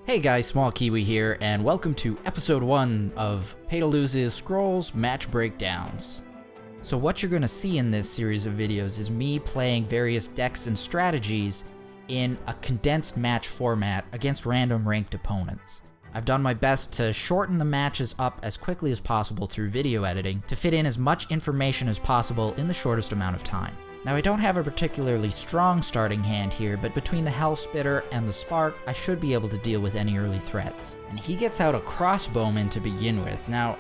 Hey guys, Small Kiwi here, and welcome to episode 1 of Pay to Lose's Scrolls Match Breakdowns. So what you're going to see in this series of videos is me playing various decks and strategies in a condensed match format against random ranked opponents. I've done my best to shorten the matches up as quickly as possible through video editing to fit in as much information as possible in the shortest amount of time. Now, I don't have a particularly strong starting hand here, but between the Hellspitter and the Spark, I should be able to deal with any early threats. And he gets out a Crossbowman to begin with. Now,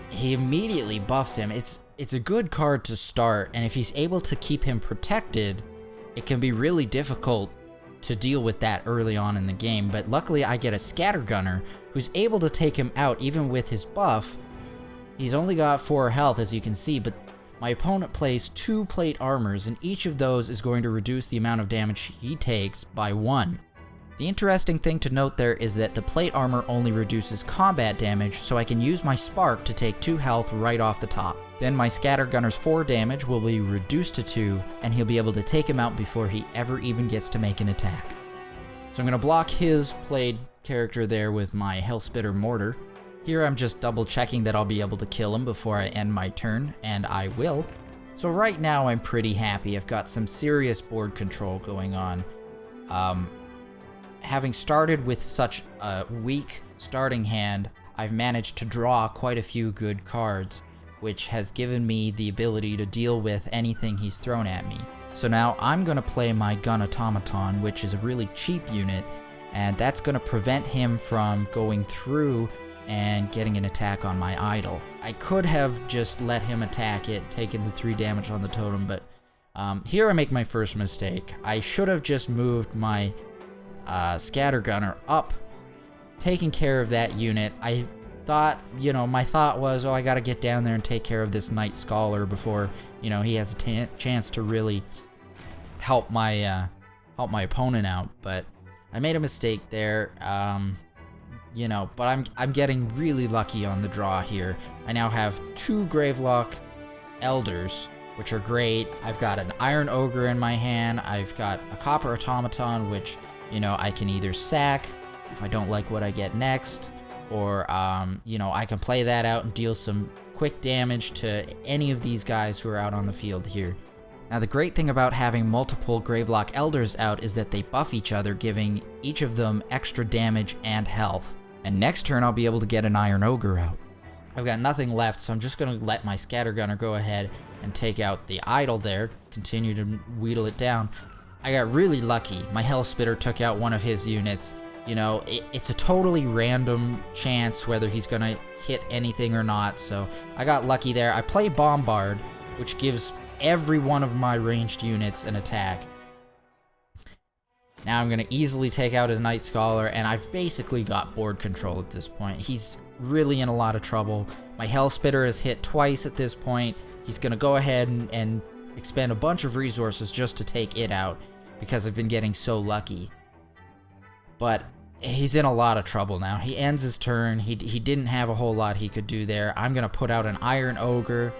he immediately buffs him. It's a good card to start, and if he's able to keep him protected, it can be really difficult to deal with that early on in the game. But luckily, I get a Scattergunner who's able to take him out even with his buff. He's only got 4 health, as you can see, but my opponent plays 2 plate armors, and each of those is going to reduce the amount of damage he takes by 1. The interesting thing to note there is that the plate armor only reduces combat damage, so I can use my Spark to take 2 health right off the top. Then my Scattergunner's 4 damage will be reduced to 2, and he'll be able to take him out before he ever even gets to make an attack. So I'm going to block his played character there with my Hellspitter Mortar. Here I'm just double checking that I'll be able to kill him before I end my turn, and I will. So right now I'm pretty happy. I've got some serious board control going on. Having started with such a weak starting hand, I've managed to draw quite a few good cards, which has given me the ability to deal with anything he's thrown at me. So now I'm going to play my Gun Automaton, which is a really cheap unit, and that's going to prevent him from going through and getting an attack on my idol. I could have just let him attack it, taken the 3 damage on the totem, but here I make my first mistake. I should have just moved my Scattergunner up, taking care of that unit. I thought, my thought was, I gotta get down there and take care of this Knight Scholar before, he has a chance to really help my opponent out, but I made a mistake there. But I'm getting really lucky on the draw here. I now have 2 Gravelock Elders, which are great. I've got an Iron Ogre in my hand. I've got a Copper Automaton, which, I can either sack if I don't like what I get next, or, I can play that out and deal some quick damage to any of these guys who are out on the field here. Now, the great thing about having multiple Gravelock Elders out is that they buff each other, giving each of them extra damage and health. And next turn, I'll be able to get an Iron Ogre out. I've got nothing left, so I'm just going to let my Scattergunner go ahead and take out the idol there, continue to wheedle it down. I got really lucky. My Hellspitter took out one of his units. It's a totally random chance whether he's going to hit anything or not, so I got lucky there. I play Bombard, which gives every one of my ranged units an attack. Now I'm going to easily take out his Knight Scholar, and I've basically got board control at this point. He's really in a lot of trouble. My Hellspitter has hit twice at this point. He's going to go ahead and expend a bunch of resources just to take it out, because I've been getting so lucky. But he's in a lot of trouble now. He ends his turn. He didn't have a whole lot he could do there. I'm going to put out an Iron Ogre.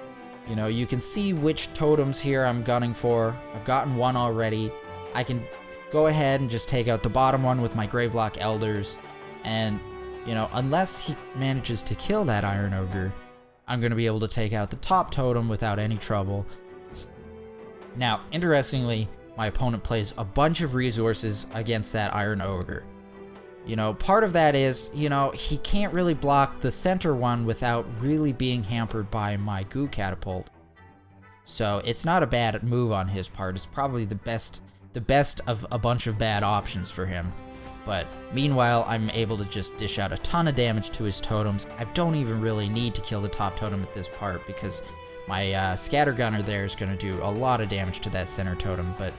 You can see which totems here I'm gunning for. I've gotten one already. I can go ahead and just take out the bottom one with my Gravelock Elders, and, unless he manages to kill that Iron Ogre, I'm going to be able to take out the top totem without any trouble. Now, interestingly, my opponent plays a bunch of resources against that Iron Ogre. Part of that is, he can't really block the center one without really being hampered by my Goo Catapult. So it's not a bad move on his part. It's probably the best of a bunch of bad options for him. But meanwhile, I'm able to just dish out a ton of damage to his totems. I don't even really need to kill the top totem at this part, because my Scattergunner there is going to do a lot of damage to that center totem. But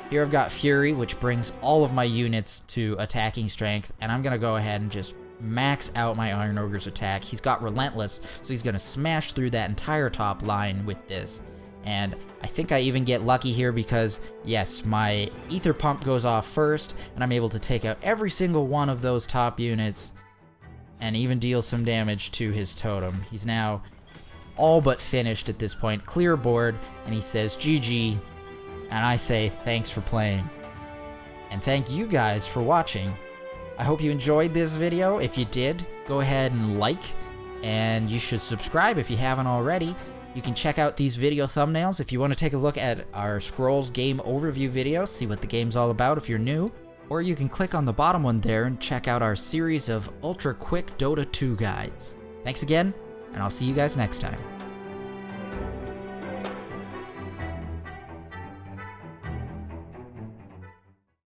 here I've got Fury, which brings all of my units to attacking strength, and I'm going to go ahead and just max out my Iron Ogre's attack. He's got Relentless, so he's going to smash through that entire top line with this. And I think I even get lucky here because, yes, my Ether Pump goes off first, and I'm able to take out every single one of those top units and even deal some damage to his totem. He's now all but finished at this point. Clear board, and he says GG, and I say thanks for playing. And thank you guys for watching. I hope you enjoyed this video. If you did, go ahead and like, and you should subscribe if you haven't already. You can check out these video thumbnails if you want to take a look at our Scrolls game overview video, see what the game's all about if you're new. Or you can click on the bottom one there and check out our series of ultra quick Dota 2 guides. Thanks again, and I'll see you guys next time.